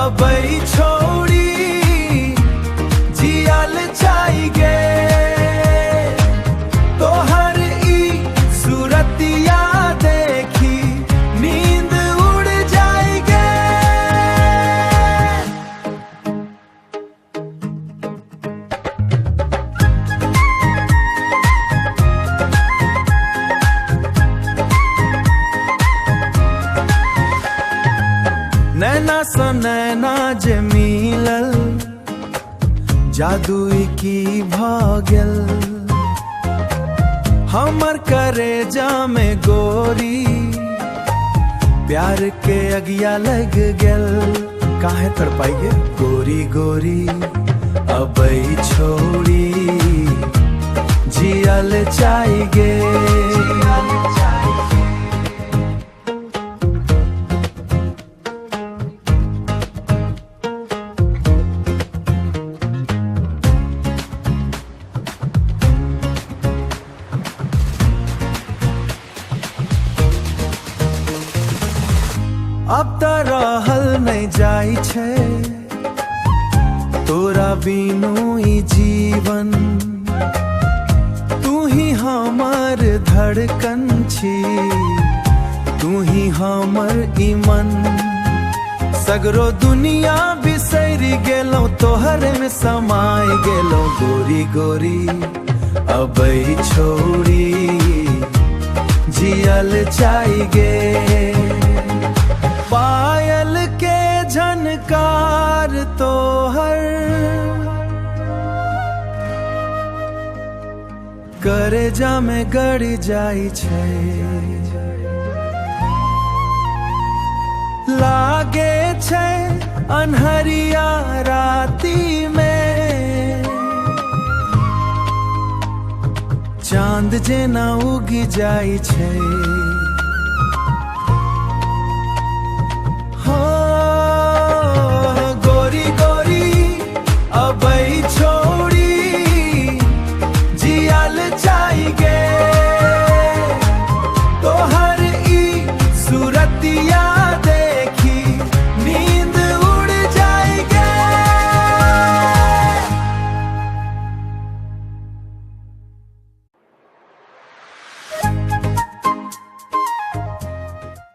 अबई छोड़ी जियल जाएगे तो हर ई सूरतिया देखी नींद उड़ जाएगे। नैना स नैना जे मिलल जादुई की भागल हमर करेजा में गोरी प्यार के अगिया लग गल। काहे तड़पाइए गोरी गोरी अबई छोड़ी जियल जाएगे। अब त रहल नहीं जाई छे तोरा बिनु ई जीवन तू ही हमर धड़कन छी तू ही हमर ई मन। सगरो दुनिया बिसरी गेलो तोहरे में समाय गेलो गोरी गोरी अबई छोड़ी जियल जाएगे। पायल के झनकार तो हर करेजा में गड़ जाई छे लागे छे अन्हरिया राती में चांद जेना उगी जाई छे। अबई छोड़ी जियल जाएगे तो हर ई सूरतिया